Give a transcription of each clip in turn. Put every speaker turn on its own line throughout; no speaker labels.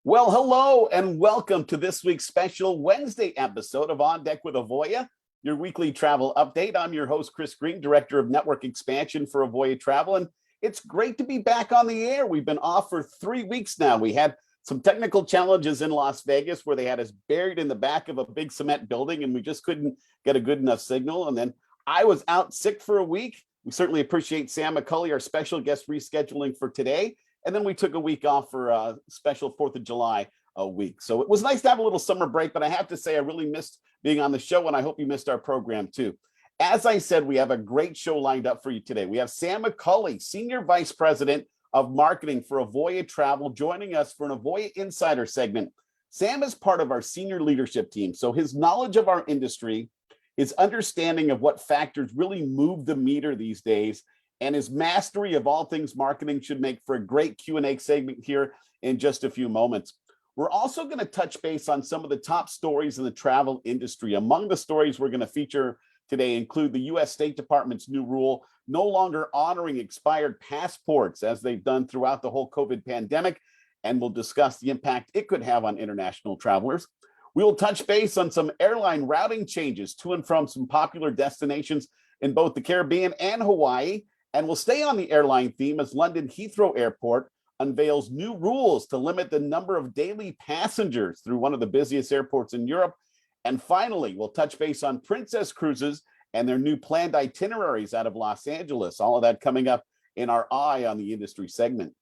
Well, hello and welcome to this week's special Wednesday episode of On Deck with Avoya, your weekly travel update. I'm your host, Chris Green, Director of Network Expansion for Avoya Travel, and it's great to be back on the air. We've been off for 3 weeks now. We had some technical challenges in Las Vegas where they had us buried in the back of a big cement building and we just couldn't get a good enough signal. And then I was out sick for a week. We certainly appreciate Sam McCully, our special guest, rescheduling for today. And then we took a week off for a special 4th of July week. So it was nice to have a little summer break, but I have to say I really missed being on the show, and I hope you missed our program too. As I said, we have a great show lined up for you today. We have Sam McCully, Senior Vice President of Marketing for Avoya Travel, joining us for an Avoya Insider segment. Sam is part of our senior leadership team, so his knowledge of our industry, his understanding of what factors really move the meter these days, and his mastery of all things marketing should make for a great Q&A segment here in just a few moments. We're also going to touch base on some of the top stories in the travel industry. Among the stories we're going to feature today include the U.S. State Department's new rule no longer honoring expired passports as they've done throughout the whole COVID pandemic, and we'll discuss the impact it could have on international travelers. We will touch base on some airline routing changes to and from some popular destinations in both the Caribbean and Hawaii. And we'll stay on the airline theme as London Heathrow Airport unveils new rules to limit the number of daily passengers through one of the busiest airports in Europe. And finally, we'll touch base on Princess Cruises and their new planned itineraries out of Los Angeles. All of that coming up in our Eye on the Industry segment.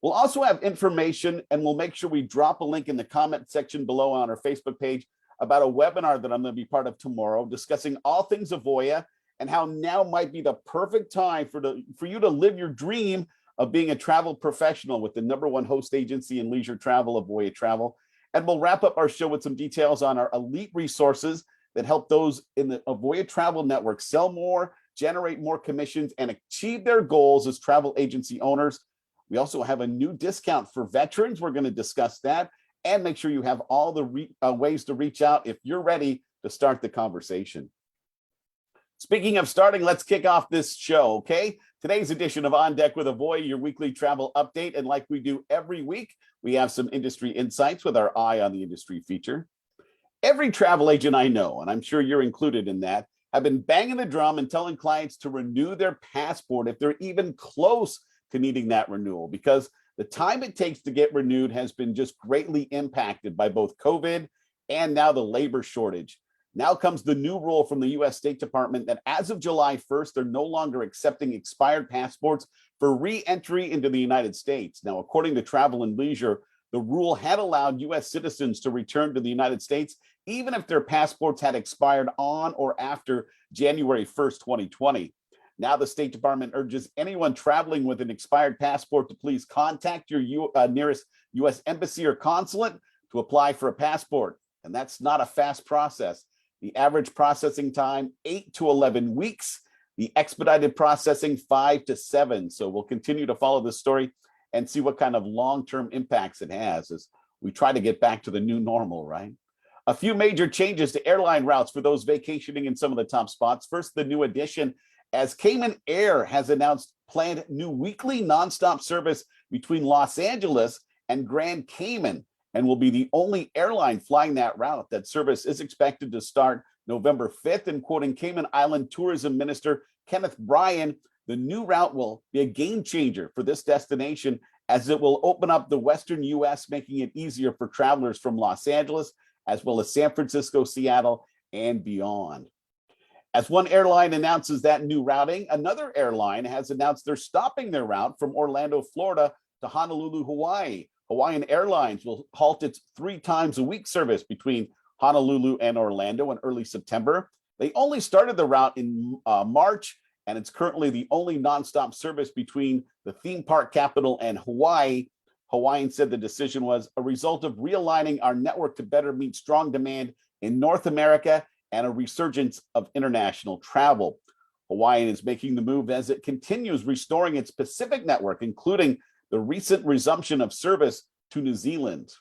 We'll also have information, and we'll make sure we drop a link in the comment section below on our Facebook page about a webinar that I'm going to be part of tomorrow, discussing all things Avoya, and how now might be the perfect time for you to live your dream of being a travel professional with the #1 host agency in leisure travel, Avoya Travel. And we'll wrap up our show with some details on our elite resources that help those in the Avoya Travel Network sell more, generate more commissions, and achieve their goals as travel agency owners. We also have a new discount for veterans. We're going to discuss that and make sure you have all the ways to reach out if you're ready to start the conversation. Speaking of starting, let's kick off this show, okay? Today's edition of On Deck with Avoya, your weekly travel update. And like we do every week, we have some industry insights with our Eye on the Industry feature. Every travel agent I know, and I'm sure you're included in that, have been banging the drum and telling clients to renew their passport if they're even close to needing that renewal, because the time it takes to get renewed has been just greatly impacted by both COVID and now the labor shortage. Now comes the new rule from the U.S. State Department that as of July 1st, they're no longer accepting expired passports for re-entry into the United States. Now, according to Travel and Leisure, the rule had allowed U.S. citizens to return to the United States, even if their passports had expired on or after January 1st, 2020. Now, the State Department urges anyone traveling with an expired passport to please contact your nearest U.S. embassy or consulate to apply for a passport. And that's not a fast process. The average processing time, 8 to 11 weeks. The expedited processing, 5 to 7. So we'll continue to follow this story and see what kind of long-term impacts it has as we try to get back to the new normal, right? A few major changes to airline routes for those vacationing in some of the top spots. First, the new addition, as Cayman Air has announced planned new weekly nonstop service between Los Angeles and Grand Cayman, and will be the only airline flying that route. That service is expected to start November 5th. And quoting Cayman Island Tourism Minister Kenneth Bryan, the new route will be a game changer for this destination as it will open up the Western U.S., making it easier for travelers from Los Angeles, as well as San Francisco, Seattle, and beyond. As one airline announces that new routing, another airline has announced they're stopping their route from Orlando, Florida to Honolulu, Hawaii. Hawaiian Airlines will halt its 3 times a week service between Honolulu and Orlando in early September. They only started the route in March, and it's currently the only nonstop service between the theme park capital and Hawaii. Hawaiian said the decision was a result of realigning our network to better meet strong demand in North America and a resurgence of international travel. Hawaiian is making the move as it continues restoring its Pacific network, including the recent resumption of service to New Zealand.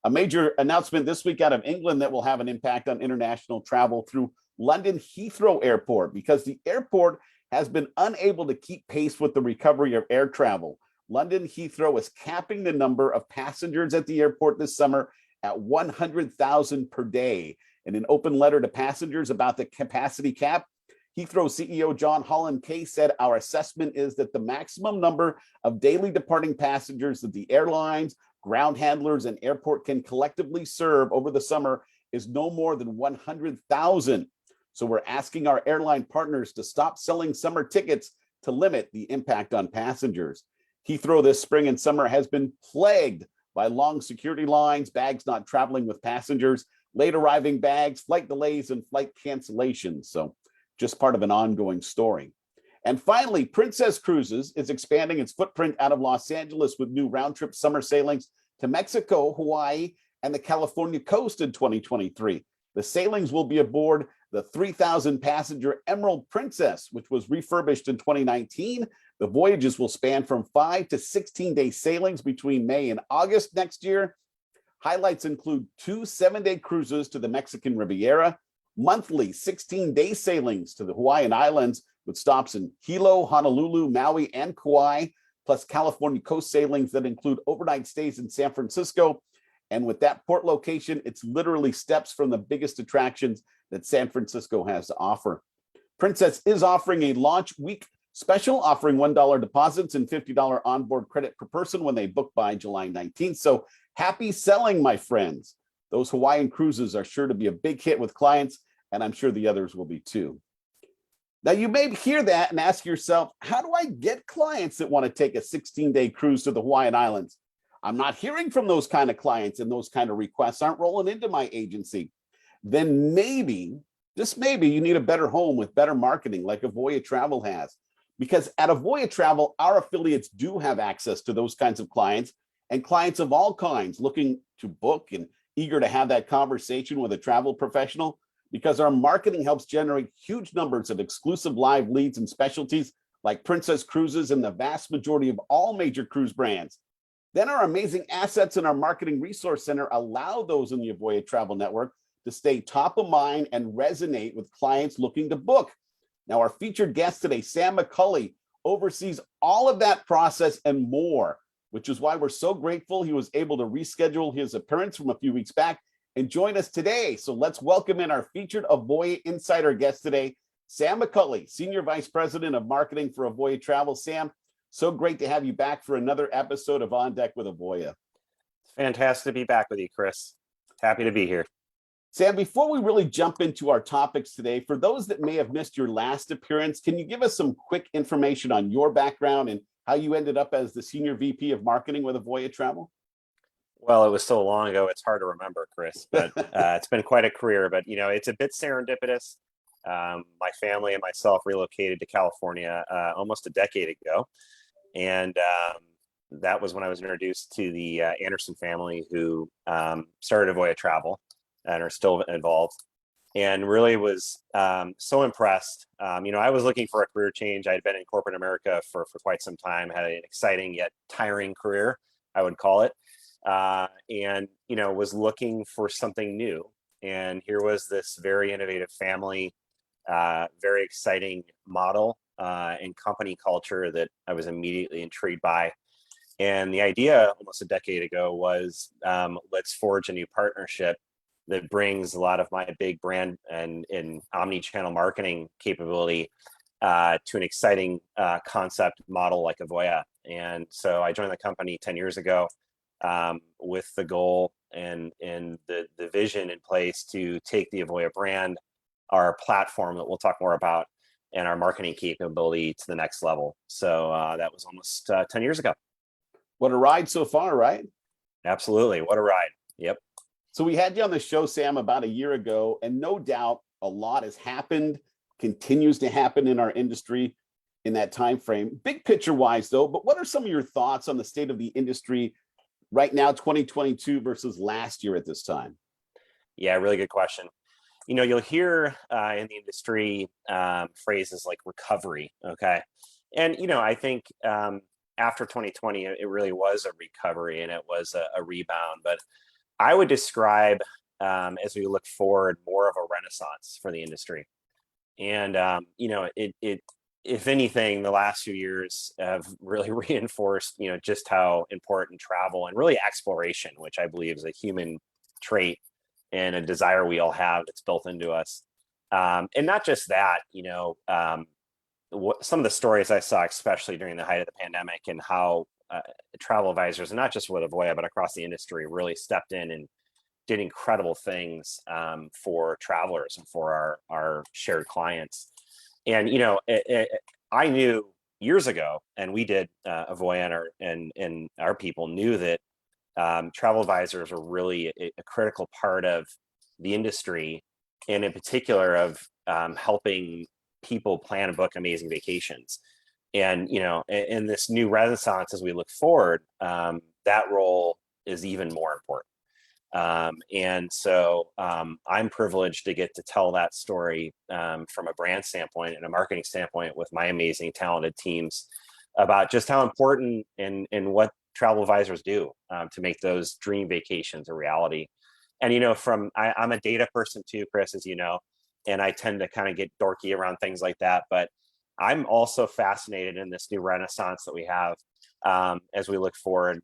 A major announcement this week out of England that will have an impact on international travel through London Heathrow Airport, because the airport has been unable to keep pace with the recovery of air travel. London Heathrow is capping the number of passengers at the airport this summer at 100,000 per day. In an open letter to passengers about the capacity cap, Heathrow CEO John Holland Kay said, "Our assessment is that the maximum number of daily departing passengers that the airlines, ground handlers, and airport can collectively serve over the summer is no more than 100,000. So we're asking our airline partners to stop selling summer tickets to limit the impact on passengers." Heathrow this spring and summer has been plagued by long security lines, bags not traveling with passengers, late arriving bags, flight delays, and flight cancellations. So just part of an ongoing story. And finally, Princess Cruises is expanding its footprint out of Los Angeles with new round-trip summer sailings to Mexico, Hawaii, and the California coast in 2023. The sailings will be aboard the 3,000-passenger Emerald Princess, which was refurbished in 2019. The voyages will span from 5 to 16-day sailings between May and August next year. Highlights include 2 7-day cruises to the Mexican Riviera, monthly 16-day sailings to the Hawaiian Islands with stops in Hilo, Honolulu, Maui, and Kauai, plus California coast sailings that include overnight stays in San Francisco. And with that port location, it's literally steps from the biggest attractions that San Francisco has to offer. Princess is offering a launch week special, offering $1 deposits and $50 onboard credit per person when they book by July 19th. So happy selling, my friends. Those Hawaiian cruises are sure to be a big hit with clients, and I'm sure the others will be too. Now, you may hear that and ask yourself, how do I get clients that want to take a 16-day cruise to the Hawaiian Islands? I'm not hearing from those kind of clients, and those kind of requests aren't rolling into my agency. Then maybe, just maybe, you need a better home with better marketing like Avoya Travel has. Because at Avoya Travel, our affiliates do have access to those kinds of clients, and clients of all kinds looking to book and eager to have that conversation with a travel professional, because our marketing helps generate huge numbers of exclusive live leads and specialties like Princess Cruises and the vast majority of all major cruise brands. Then our amazing assets in our marketing resource center allow those in the Avoya Travel Network to stay top of mind and resonate with clients looking to book. Now, our featured guest today, Sam McCully, oversees all of that process and more, which is why we're so grateful he was able to reschedule his appearance from a few weeks back and join us today. So let's welcome in our featured Avoya Insider guest today, Sam McCully, Senior Vice President of Marketing for Avoya Travel. Sam, so great to have you back for another episode of On Deck with Avoya.
Fantastic to be back with you, Chris. Happy to be here.
Sam, before we really jump into our topics today, for those that may have missed your last appearance, can you give us some quick information on your background and how you ended up as the Senior VP of Marketing with Avoya Travel?
Well, it was so long ago, it's hard to remember, Chris, but it's been quite a career. But, you know, it's a bit serendipitous. My family and myself relocated to California almost a decade ago. And that was when I was introduced to the Anderson family, who started Avoya Travel and are still involved, and really was so impressed. You know, I was looking for a career change. I had been in corporate America for quite some time, had an exciting yet tiring career, I would call it. And, you know, was looking for something new. And here was this very innovative family, very exciting model and company culture that I was immediately intrigued by. And the idea almost a decade ago was, let's forge a new partnership that brings a lot of my big brand and omni-channel marketing capability to an exciting concept model like Avoya. And so I joined the company 10 years ago with the goal and the vision in place to take the Avoya brand, our platform that we'll talk more about, and our marketing capability to the next level. So that was almost 10 years ago.
What a ride so far, right?
Absolutely. What a ride. Yep.
So we had you on the show, Sam, about a year ago, and no doubt a lot has happened, continues to happen in our industry in that time frame. Big picture wise, though, but what are some of your thoughts on the state of the industry right now, 2022 versus last year at this time?
Yeah, really good question. You know, you'll hear in the industry phrases like recovery, okay? And, you know, I think after 2020, it really was a recovery and it was a rebound. But I would describe, as we look forward, more of a renaissance for the industry. And, you know, if anything, the last few years have really reinforced, just how important travel and really exploration, which I believe is a human trait and a desire we all have that's built into us. And not just that, some of the stories I saw, especially during the height of the pandemic, and how travel advisors, and not just with Avoya, but across the industry, really stepped in and did incredible things for travelers and for our shared clients. And I knew years ago, and we did Avoya and our people knew that travel advisors are really a critical part of the industry, and in particular of helping people plan and book amazing vacations. And in this new renaissance, as we look forward, that role is even more important. And so I'm privileged to get to tell that story from a brand standpoint and a marketing standpoint with my amazing, talented teams about just how important and what travel advisors do to make those dream vacations a reality. And, I'm a data person too, Chris, as you know, and I tend to kind of get dorky around things like that. But I'm also fascinated in this new renaissance that we have as we look forward.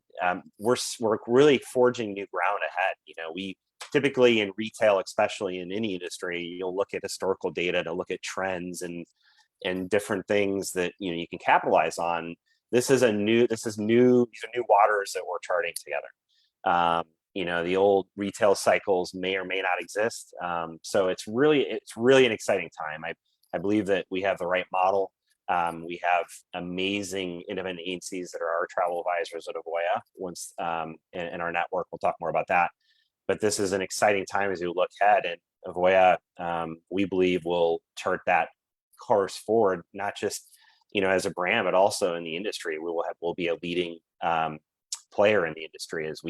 We're really forging new ground ahead. We typically in retail, especially in any industry, you'll look at historical data to look at trends and different things that you can capitalize on. These are new waters that we're charting together. The old retail cycles may or may not exist. So it's really an exciting time. I believe that we have the right model. We have amazing independent agencies that are our travel advisors at Avoya in our network. We'll talk more about that. But this is an exciting time as we look ahead, and Avoya, we believe, will chart that course forward, not just as a brand, but also in the industry. We'll be a leading player in the industry as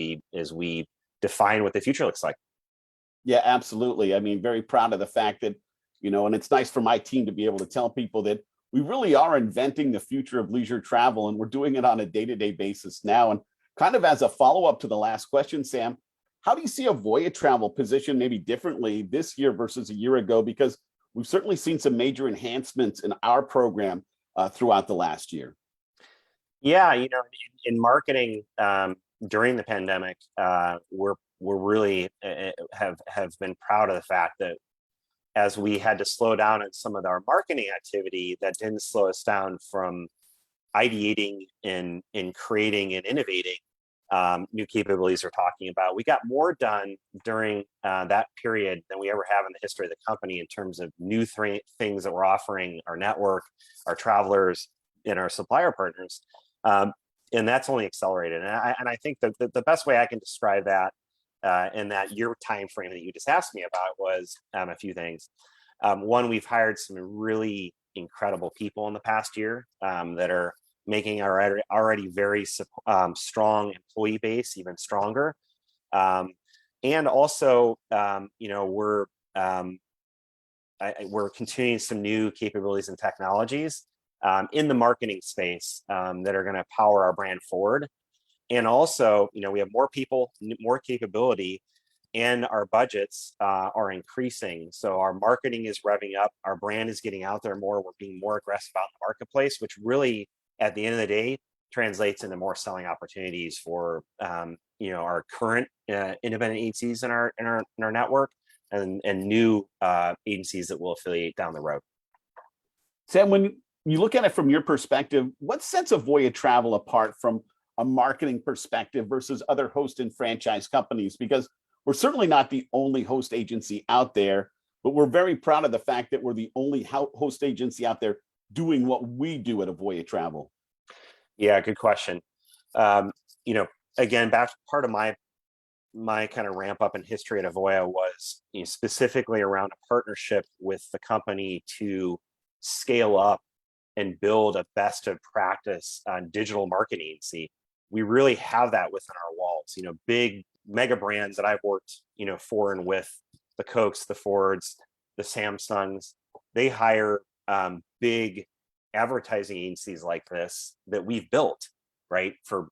we define what the future looks like.
Yeah, absolutely. I mean, very proud of the fact that, and it's nice for my team to be able to tell people that we really are inventing the future of leisure travel, and we're doing it on a day-to-day basis now. And kind of as a follow-up to the last question, Sam, how do you see Avoya Travel positioned maybe differently this year versus a year ago? Because we've certainly seen some major enhancements in our program throughout the last year.
Yeah, in marketing during the pandemic, we're really have been proud of the fact that as we had to slow down in some of our marketing activity, that didn't slow us down from ideating and creating and innovating new capabilities we're talking about. We got more done during that period than we ever have in the history of the company in terms of new things that we're offering our network, our travelers, and our supplier partners. And that's only accelerated. And I think that the best way I can describe that in that year time frame that you just asked me about was a few things. One, we've hired some really incredible people in the past year that are making our already very strong employee base even stronger. And also, we're continuing some new capabilities and technologies in the marketing space that are going to power our brand forward. And also, we have more people, more capability, and our budgets are increasing. So our marketing is revving up, our brand is getting out there more, we're being more aggressive out in the marketplace, which really, at the end of the day, translates into more selling opportunities for our current independent agencies in our network, and new agencies that will affiliate down the road.
Sam, when you look at it from your perspective, what sets Avoya Travel apart from a marketing perspective versus other host and franchise companies? Because we're certainly not the only host agency out there, but we're very proud of the fact that we're the only host agency out there doing what we do at Avoya Travel.
Yeah, good question. Again, back part of my kind of ramp up in history at Avoya was specifically around a partnership with the company to scale up and build a best of practice digital marketing agency. We really have that within our walls. Big mega brands that I've worked for and with, the Cokes, the Fords, the Samsungs, they hire big advertising agencies like this that we've built, right, for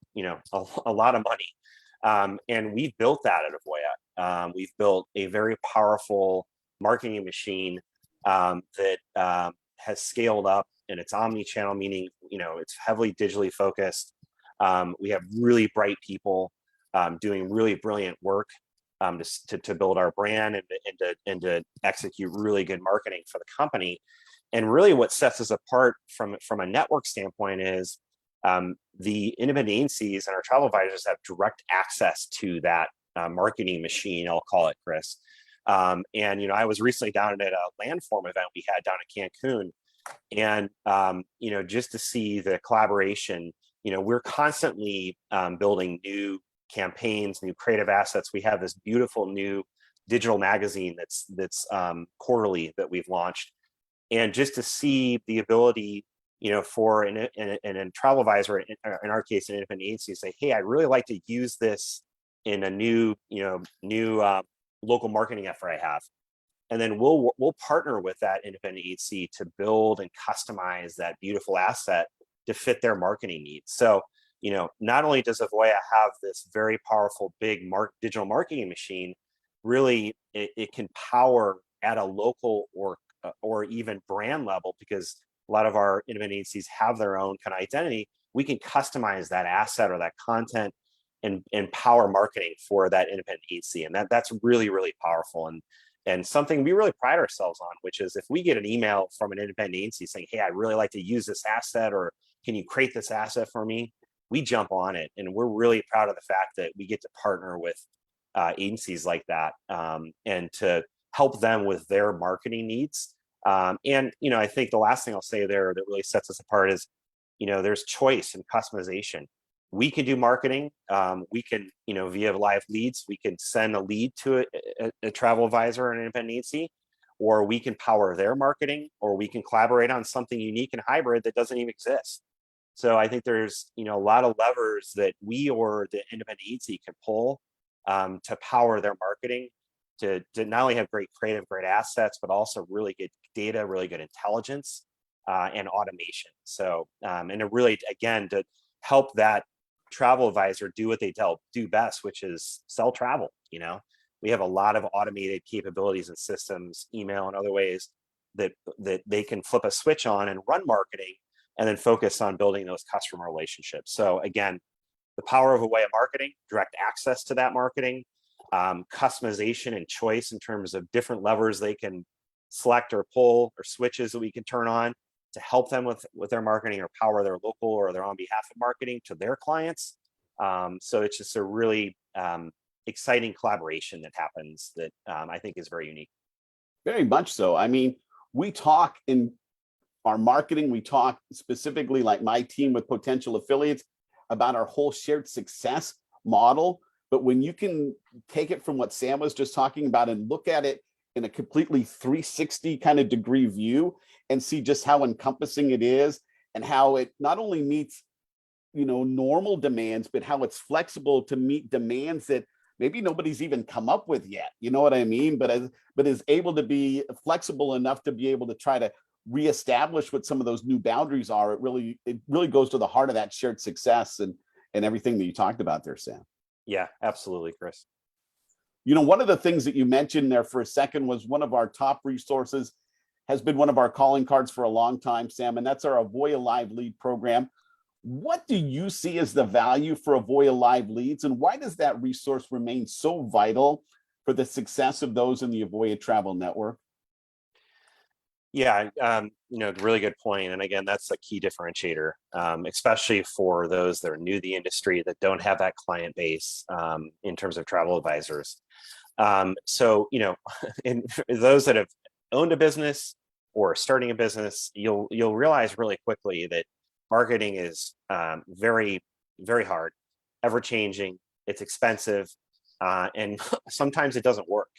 a lot of money. And we've built that at Avoya. We've built a very powerful marketing machine that has scaled up and it's omni-channel, meaning, it's heavily digitally focused. We have really bright people doing really brilliant work to build our brand and to execute really good marketing for the company. And really what sets us apart from a network standpoint is the independent agencies and our travel advisors have direct access to that marketing machine, I'll call it, Chris. And I was recently down at a landform event we had down in Cancun, and just to see the collaboration. We're constantly building new campaigns, new creative assets. We have this beautiful new digital magazine that's quarterly that we've launched, and just to see the ability, for an travel advisor, in our case, an independent agency, to say, hey, I'd really like to use this in a new local marketing effort I have. And then we'll partner with that independent agency to build and customize that beautiful asset to fit their marketing needs. So, not only does Avoya have this very powerful, big digital marketing machine, really it can power at a local or even brand level, because a lot of our independent agencies have their own kind of identity. We can customize that asset or that content and power marketing for that independent agency. And that's really, really powerful. And something we really pride ourselves on, which is if we get an email from an independent agency saying, hey, I'd really like to use this asset, or can you create this asset for me? We jump on it. And we're really proud of the fact that we get to partner with agencies like that and to help them with their marketing needs. And I think the last thing I'll say there that really sets us apart is, there's choice and customization. We can do marketing. We can, via live leads, we can send a lead to a travel advisor or an independent agency, or we can power their marketing, or we can collaborate on something unique and hybrid that doesn't even exist. So I think there's, a lot of levers that we or the independent agency can pull to power their marketing, to not only have great creative, great assets, but also really good data, really good intelligence and automation. So, and it really, again, to help that travel advisor do what they do best, which is sell travel. We have a lot of automated capabilities and systems, email and other ways that they can flip a switch on and run marketing, and then focus on building those customer relationships. So again, the power of Avoya marketing, direct access to that marketing, customization and choice in terms of different levers they can select or pull, or switches that we can turn on to help them with their marketing, or power their local or their on behalf of marketing to their clients. So it's just a really exciting collaboration that happens that I think is very unique.
Very much so. I mean, we talk in our marketing, we talk specifically, like my team with potential affiliates, about our whole shared success model. But when you can take it from what Sam was just talking about and look at it in a completely 360 kind of degree view, and see just how encompassing it is, and how it not only meets, normal demands, but how it's flexible to meet demands that maybe nobody's even come up with yet. You know what I mean? But is able to be flexible enough to be able to try to reestablish what some of those new boundaries are. It really goes to the heart of that shared success and everything that you talked about there, Sam.
Yeah, absolutely, Chris.
One of the things that you mentioned there for a second was one of our top resources, has been one of our calling cards for a long time, Sam, and that's our Avoya Live Lead program. What do you see as the value for Avoya Live Leads, and why does that resource remain so vital for the success of those in the Avoya Travel Network?
Yeah, really good point. And again, that's a key differentiator, especially for those that are new to the industry that don't have that client base in terms of travel advisors. So, and those that have owned a business or starting a business, you'll realize really quickly that marketing is very, very hard, ever changing. It's expensive, and sometimes it doesn't work.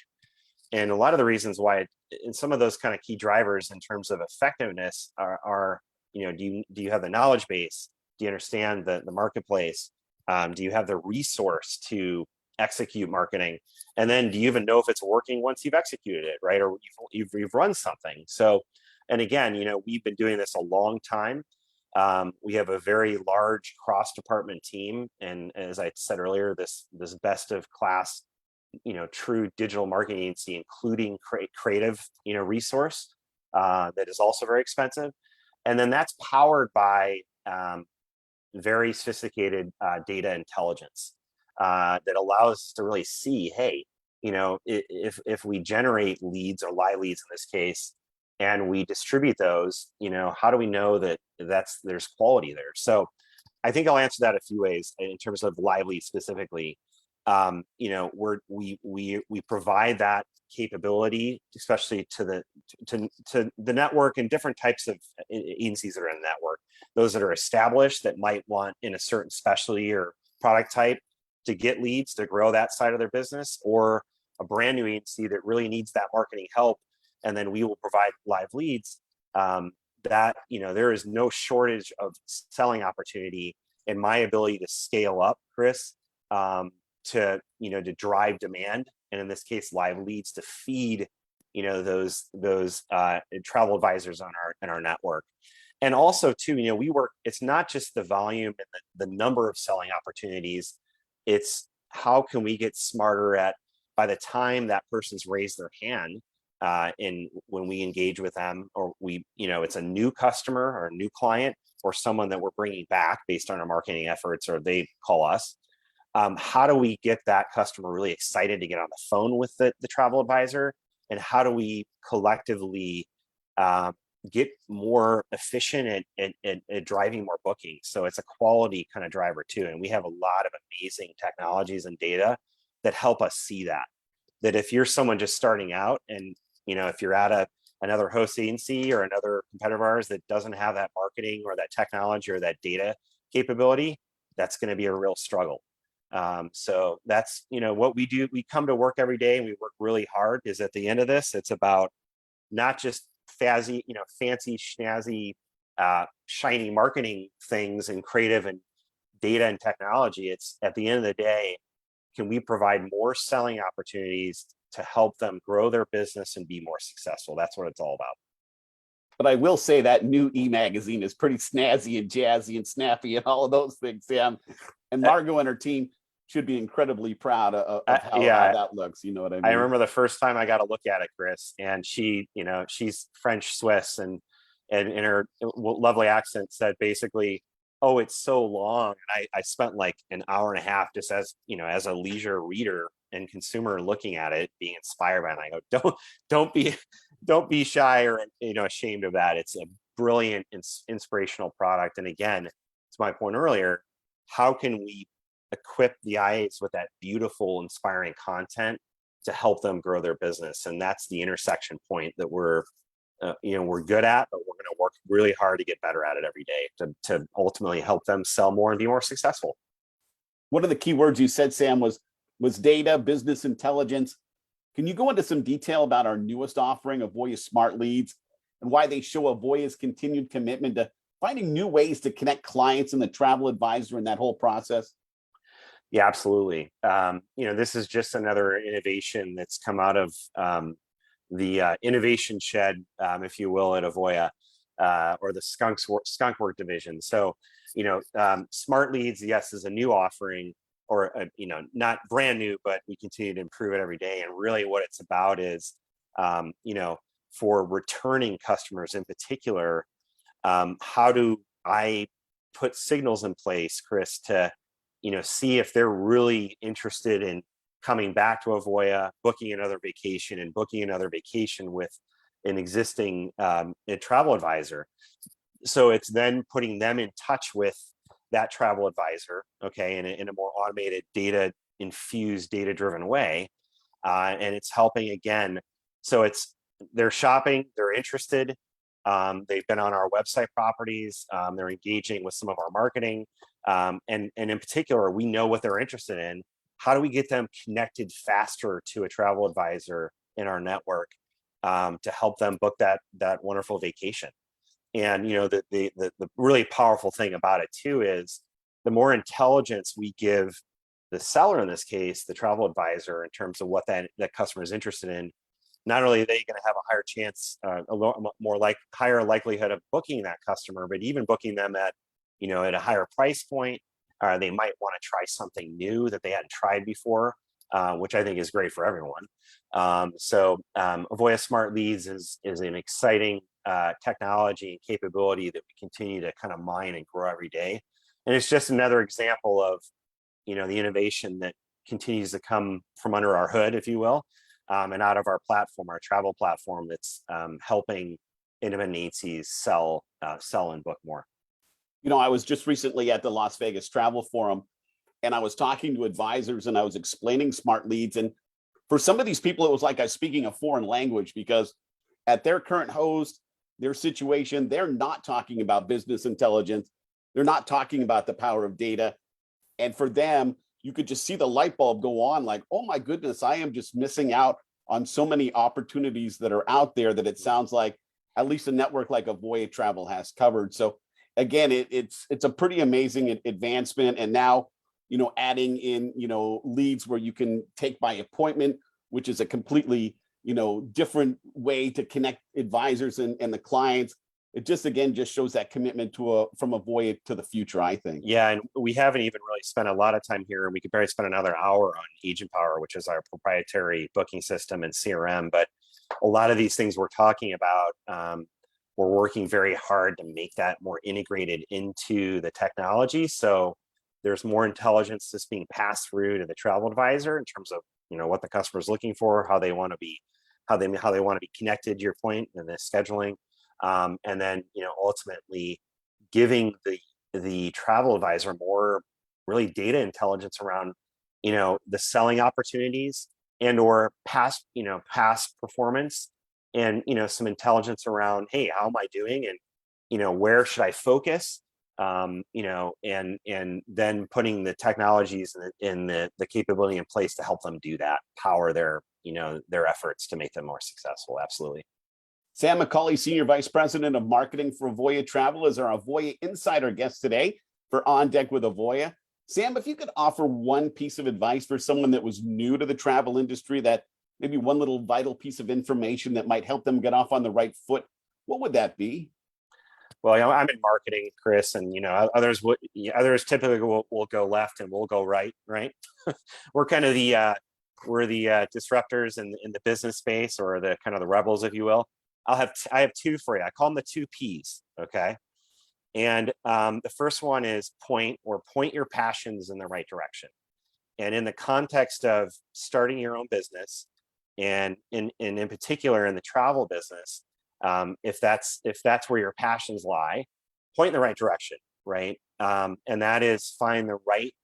And a lot of the reasons why, and some of those kind of key drivers in terms of effectiveness are do you have the knowledge base? Do you understand the marketplace? Do you have the resource to execute marketing? And then do you even know if it's working once you've executed it, right? Or you've run something. So, and again, we've been doing this a long time. We have a very large cross-department team. And as I said earlier, this best of class, true digital marketing agency, including creative, resource that is also very expensive. And then that's powered by very sophisticated data intelligence that allows us to really see, hey, if we generate leads or live leads in this case, and we distribute those, how do we know that there's quality there? So I think I'll answer that a few ways in terms of live leads specifically. We provide that capability, especially to the network and different types of agencies that are in the network. Those that are established that might want in a certain specialty or product type to get leads to grow that side of their business, or a brand new agency that really needs that marketing help, and then we will provide live leads. There is no shortage of selling opportunity in my ability to scale up, Chris, to drive demand, and in this case, live leads to feed those travel advisors in our network. And also too, we work. It's not just the volume and the number of selling opportunities. It's how can we get smarter at, by the time that person's raised their hand, when we engage with them, or it's a new customer or a new client or someone that we're bringing back based on our marketing efforts, or they call us. How do we get that customer really excited to get on the phone with the travel advisor? And how do we collectively get more efficient at driving more bookings? So it's a quality kind of driver too. And we have a lot of amazing technologies and data that help us see that if you're someone just starting out, and if you're at another host agency or another competitor of ours that doesn't have that marketing or that technology or that data capability, that's going to be a real struggle. So that's what we do. We come to work every day and we work really hard, because at the end of this, it's about not just fancy schnazzy shiny marketing things and creative and data and technology. It's, at the end of the day, can we provide more selling opportunities to help them grow their business and be more successful? That's what it's all about.
But I will say that new e-magazine is pretty snazzy and jazzy and snappy and all of those things, Sam. And Margot and her team should be incredibly proud of how that looks. You know what I mean?
I remember the first time I got a look at it, Chris, and she's French Swiss, and in her lovely accent said basically, "Oh, it's so long." And I spent like an hour and a half just as a leisure reader and consumer looking at it, being inspired by it. And I go, don't be shy or ashamed of that. It's a brilliant, inspirational product. And again, to my point earlier, how can we equip the IAs with that beautiful, inspiring content to help them grow their business? And that's the intersection point that we're good at, but we're going to work really hard to get better at it every day to ultimately help them sell more and be more successful.
One of the key words you said, Sam, was data, business intelligence. Can you go into some detail about our newest offering, Avoya Smart Leads, and why they show Avoya's continued commitment to finding new ways to connect clients and the travel advisor in that whole process?
Yeah, absolutely. This is just another innovation that's come out of the innovation shed, if you will, at Avoya, or the Skunkwork division. So, Smart Leads, yes, is a new offering, or not brand new, but we continue to improve it every day. And really, what it's about is, for returning customers in particular, how do I put signals in place, Chris, to see if they're really interested in coming back to Avoya, booking another vacation, and booking another vacation with an existing travel advisor. So it's then putting them in touch with that travel advisor, okay, in a more automated, data-infused, data-driven way, and it's helping again. So they're shopping, they're interested, they've been on our website properties, they're engaging with some of our marketing, and in particular, we know what they're interested in. How do we get them connected faster to a travel advisor in our network to help them book that wonderful vacation? And the really powerful thing about it too is the more intelligence we give the seller, in this case, the travel advisor, in terms of what that customer is interested in, not only are they going to have a higher chance, higher likelihood of booking that customer, but even booking them at a higher price point. They might want to try something new that they hadn't tried before, which I think is great for everyone. So Avoya Smart Leads is an exciting technology and capability that we continue to kind of mine and grow every day. And it's just another example of, the innovation that continues to come from under our hood, if you will, and out of our platform, our travel platform, that's helping independent agencies sell and book more.
I was just recently at the Las Vegas Travel Forum, and I was talking to advisors and I was explaining smart leads. And for some of these people, it was like I was speaking a foreign language, because at their current host, their situation, they're not talking about business intelligence. They're not talking about the power of data. And for them, you could just see the light bulb go on, like, oh my goodness, I am just missing out on so many opportunities that are out there that it sounds like at least a network like Avoya Travel has covered. So again, it's a pretty amazing advancement. And now, adding in, leads where you can take by appointment, which is a completely, different way to connect advisors and the clients. It just shows that commitment from Avoya to the future, I think.
Yeah, and we haven't even really spent a lot of time here, and we could probably spend another hour on Agent Power, which is our proprietary booking system and CRM. But a lot of these things we're talking about, we're working very hard to make that more integrated into the technology. So there's more intelligence that's being passed through to the travel advisor in terms of what the customer is looking for, how they want to be connected. To your point, and the scheduling. And then, ultimately giving the travel advisor more really data intelligence around, the selling opportunities and or past performance, and, some intelligence around, hey, how am I doing? And, where should I focus? And then putting the technologies and the capability in place to help them do that, power their efforts to make them more successful. Absolutely.
Sam McCully, Senior Vice President of Marketing for Avoya Travel, is our Avoya Insider guest today for On Deck with Avoya. Sam, if you could offer one piece of advice for someone that was new to the travel industry, that maybe one little vital piece of information that might help them get off on the right foot, what would that be?
Well, I'm in marketing, Chris, and others typically will go left and we'll go right. We're kind of the disruptors in the business space, or the kind of the rebels, if you will. I have two for you. I call them the two P's. Okay. And the first one is point your passions in the right direction. And in the context of starting your own business, and in particular in the travel business, if that's where your passions lie, point in the right direction, right? And that is find the right,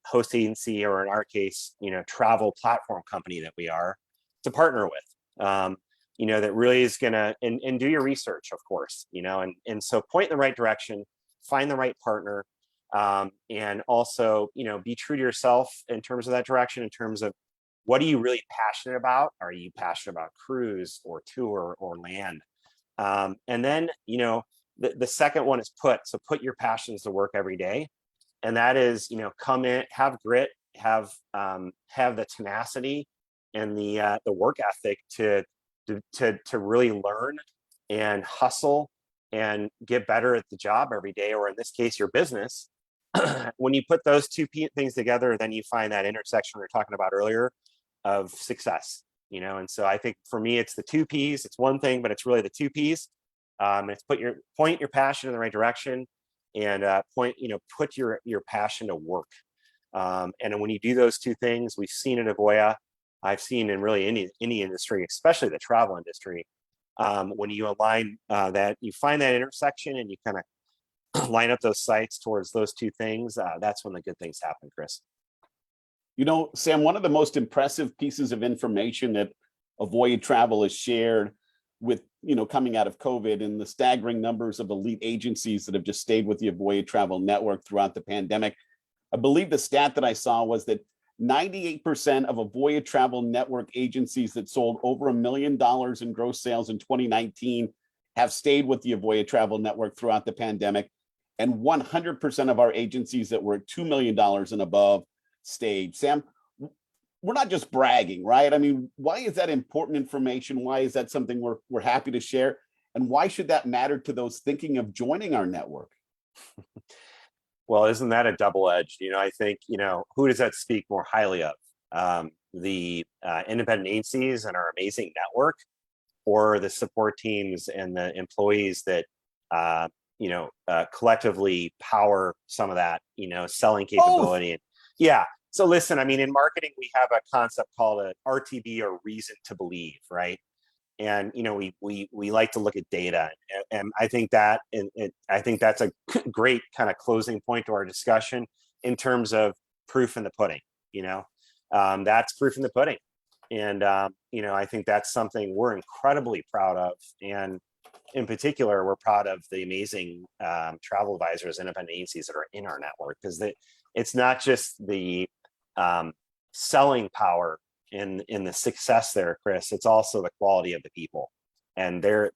host agency, or in our case, travel platform company that we are, to partner with. That really is gonna, and do your research, of course, and so point in the right direction, find the right partner, and also, be true to yourself in terms of that direction, in terms of what are you really passionate about? Are you passionate about cruise or tour or land? And then, the second one is put your passions to work every day. And that is, come in, have grit, have the tenacity and the work ethic to really learn and hustle and get better at the job every day, or in this case, your business. When you put those two things together, then you find that intersection we were talking about earlier of success, and so I think for me, it's the two P's. It's one thing, but it's really the two P's. It's point your passion in the right direction, and put your passion to work. And when you do those two things, we've seen at Avoya, I've seen in really any industry, especially the travel industry, when you align that, you find that intersection and you kind of line up those sites towards those two things, that's when the good things happen, Chris.
Sam, one of the most impressive pieces of information that Avoya Travel has shared with, coming out of COVID, and the staggering numbers of elite agencies that have just stayed with the Avoya Travel network throughout the pandemic. I believe the stat that I saw was that 98% of Avoya Travel network agencies that sold over $1 million in gross sales in 2019 have stayed with the Avoya Travel network throughout the pandemic. And 100% of our agencies that were at $2 million and above stayed. Sam, we're not just bragging, right? I mean, why is that important information? Why is that something we're happy to share? And why should that matter to those thinking of joining our network?
Well, isn't that a double-edged? I think, who does that speak more highly of? The independent agencies and our amazing network, or the support teams and the employees that collectively power some of that, selling
Both.
capability. Yeah. So listen, I mean, in marketing, we have a concept called a RTB, or reason to believe, right? And we like to look at data, and I think that I think that's a great kind of closing point to our discussion in terms of proof in the pudding. That's proof in the pudding, and I think that's something we're incredibly proud of. And in particular, we're proud of the amazing travel advisors, independent agencies that are in our network, because it's not just the selling power in the success there, Chris. It's also the quality of the people, and they're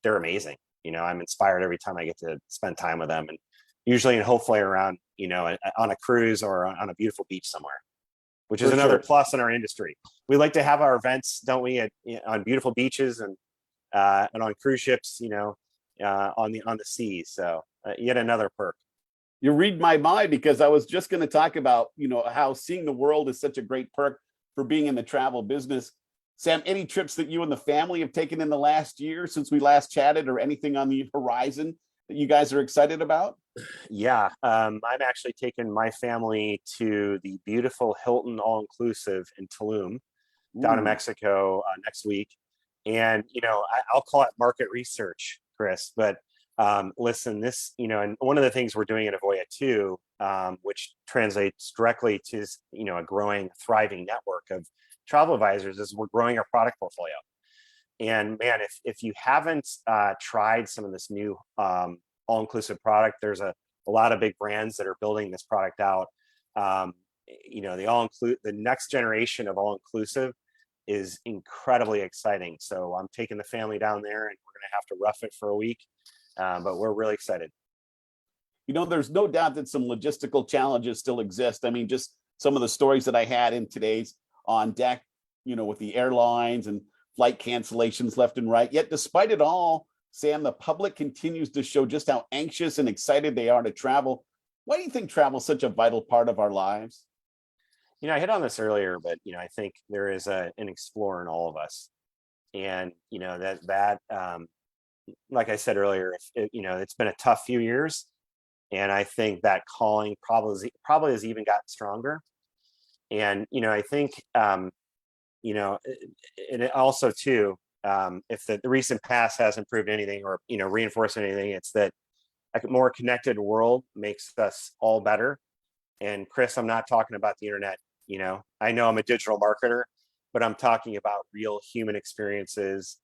amazing. I'm inspired every time I get to spend time with them, and usually and hopefully around on a cruise or on a beautiful beach somewhere, which is another plus in our industry. We like to have our events, don't we, on beautiful beaches and on cruise ships, on the seas. So yet another perk.
You read my mind, because I was just going to talk about, how seeing the world is such a great perk for being in the travel business. Sam, any trips that you and the family have taken in the last year since we last chatted, or anything on the horizon that you guys are excited about?
Yeah, I'm actually taking my family to the beautiful Hilton All-Inclusive in Tulum, down in Mexico, next week. And, I'll call it market research, Chris, but listen, this, and one of the things we're doing at Avoya too, which translates directly to, a growing, thriving network of travel advisors, is we're growing our product portfolio. And man, if you haven't tried some of this new all-inclusive product, there's a lot of big brands that are building this product out. The next generation of all-inclusive is incredibly exciting. So I'm taking the family down there, and we're going to have to rough it for a week. But we're really excited.
There's no doubt that some logistical challenges still exist. I mean, just some of the stories that I had in today's On Deck, with the airlines and flight cancellations left and right. Yet despite it all, Sam, the public continues to show just how anxious and excited they are to travel. Why do you think travel is such a vital part of our lives?
I hit on this earlier, but I think there is an explorer in all of us. And that like I said earlier, it's been a tough few years, and I think that calling probably has even gotten stronger. And I think it also too, if the recent past hasn't proved anything, or reinforced anything, it's that a more connected world makes us all better. And Chris, I'm not talking about the internet. I know I'm a digital marketer, but I'm talking about real human experiences,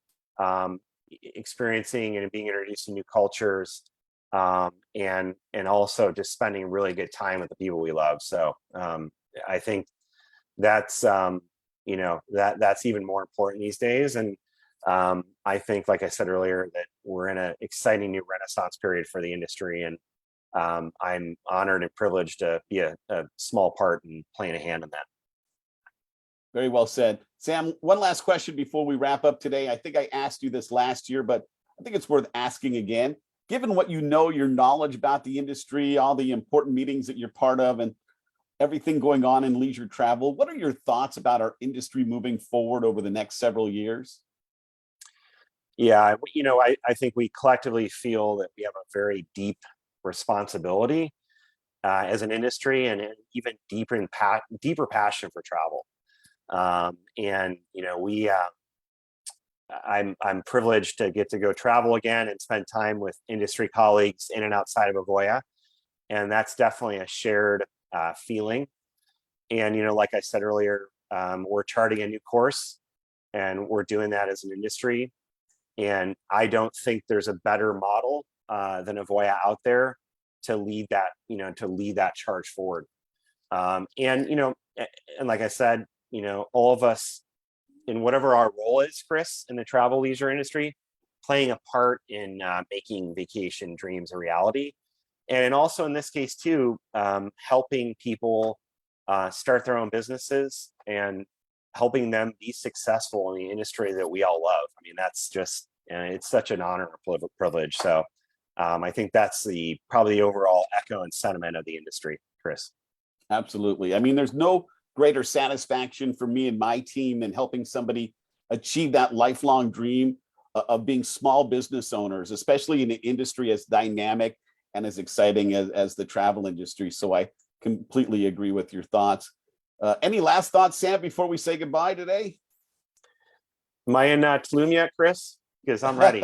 experiencing and being introduced to new cultures, and also just spending really good time with the people we love. So I think that's that's even more important these days. And I think, like I said earlier, that we're in an exciting new renaissance period for the industry, and I'm honored and privileged to be a small part in playing a hand in that.
Very well said. Sam, one last question before we wrap up today. I think I asked you this last year, but I think it's worth asking again. Given what your knowledge about the industry, all the important meetings that you're part of, and everything going on in leisure travel, what are your thoughts about our industry moving forward over the next several years?
Yeah, I think we collectively feel that we have a very deep responsibility as an industry, and an even deeper passion for travel. I'm privileged to get to go travel again and spend time with industry colleagues in and outside of Avoya, and that's definitely a shared feeling. And like I said earlier, we're charting a new course, and we're doing that as an industry. And I don't think there's a better model than Avoya out there to lead that charge forward. And like I said, all of us, in whatever our role is, Chris, in the travel leisure industry, playing a part in making vacation dreams a reality. And also in this case too, helping people start their own businesses and helping them be successful in the industry that we all love. I mean, that's just, it's such an honor and privilege. So I think that's probably the overall echo and sentiment of the industry, Chris.
Absolutely. I mean, there's no greater satisfaction for me and my team than helping somebody achieve that lifelong dream of being small business owners, especially in an industry as dynamic and as exciting as the travel industry. So I completely agree with your thoughts. Any last thoughts, Sam, before we say goodbye today?
Am I in Tulum yet, Chris? Because I'm ready.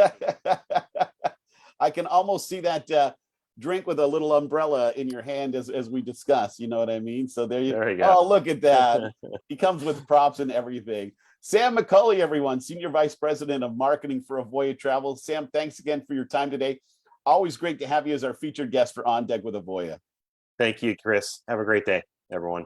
I can almost see that drink with a little umbrella in your hand as we discuss. You know what I mean? So there you
go.
Oh, look at that. He comes with props and everything. Sam McCully, everyone, Senior Vice President of Marketing for Avoya Travel. Sam, thanks again for your time today. Always great to have you as our featured guest for On Deck with Avoya.
Thank you, Chris. Have a great day, everyone.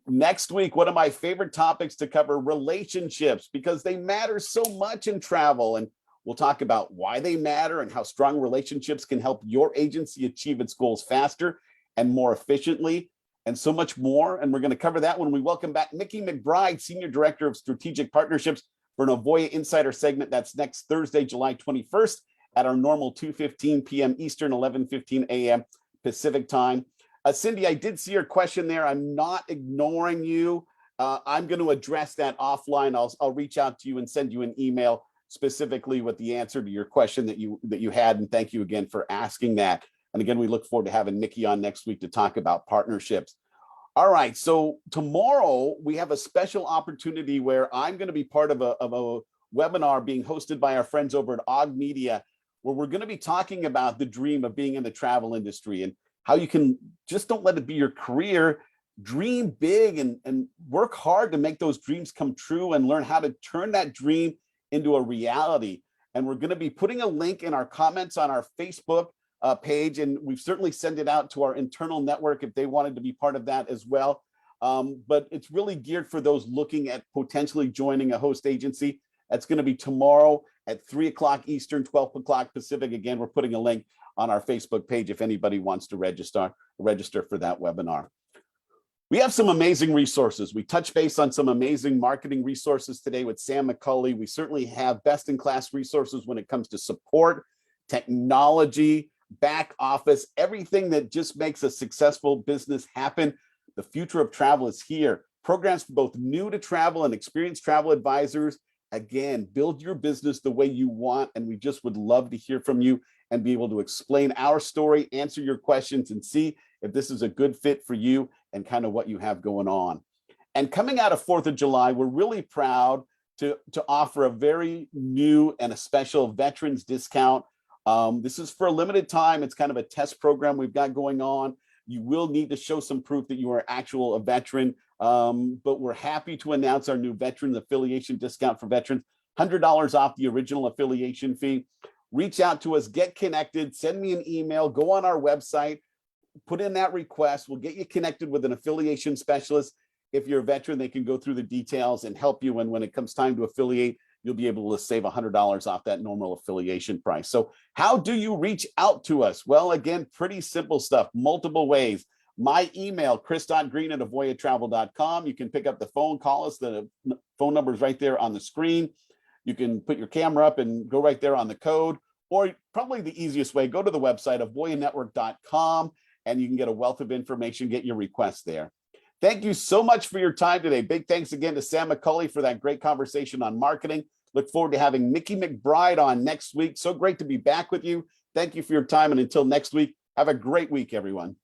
Next week, one of my favorite topics to cover, relationships, because they matter so much in travel. And we'll talk about why they matter and how strong relationships can help your agency achieve its goals faster and more efficiently, and so much more. And we're going to cover that when we welcome back Nikki McBride, Senior Director of Strategic Partnerships, for an Avoya Insider segment. That's next Thursday, July 21st at our normal 2:15 p.m. Eastern, 11:15 a.m. Pacific time. Cindy, I did see your question there. I'm not ignoring you. I'm going to address that offline. I'll reach out to you and send you an email specifically with the answer to your question that you had. And thank you again for asking that. And again, we look forward to having Nikki on next week to talk about partnerships. All right. So tomorrow we have a special opportunity where I'm going to be part of a webinar being hosted by our friends over at Og Media, where we're going to be talking about the dream of being in the travel industry and how you can just don't let it be your career. Dream big and work hard to make those dreams come true and learn how to turn that dream into a reality. And we're going to be putting a link in our comments on our Facebook page, and we've certainly sent it out to our internal network if they wanted to be part of that as well. But it's really geared for those looking at potentially joining a host agency. That's going to be tomorrow at 3 o'clock Eastern, 12 o'clock Pacific. Again, we're putting a link on our Facebook page if anybody wants to register for that webinar. We have some amazing resources. We touch base on some amazing marketing resources today with Sam McCully. We certainly have best-in-class resources when it comes to support, technology, back office, everything that just makes a successful business happen. The future of travel is here. Programs for both new to travel and experienced travel advisors. Again, build your business the way you want, and we just would love to hear from you and be able to explain our story, answer your questions, and see if this is a good fit for you and kind of what you have going on. And coming out of 4th of July, we're really proud to offer a very new and a special veterans discount. This is for a limited time. It's kind of a test program we've got going on. You will need to show some proof that you are a veteran, but we're happy to announce our new veterans affiliation discount for veterans, $100 off the original affiliation fee. Reach out to us, get connected, send me an email, go on our website, put in that request. We'll get you connected with an affiliation specialist. If you're a veteran, they can go through the details and help you. And when it comes time to affiliate, you'll be able to save $100 off that normal affiliation price. So how do you reach out to us? Well, again, pretty simple stuff, multiple ways. My email, chris.green@avoyatravel.com. You can pick up the phone, call us. The phone number is right there on the screen. You can put your camera up and go right there on the code, or probably the easiest way, go to the website, avoyanetwork.com, and you can get a wealth of information, get your requests there. Thank you so much for your time today. Big thanks again to Sam McCully for that great conversation on marketing. Look forward to having Nikki McBride on next week. So great to be back with you. Thank you for your time. And until next week, have a great week, everyone.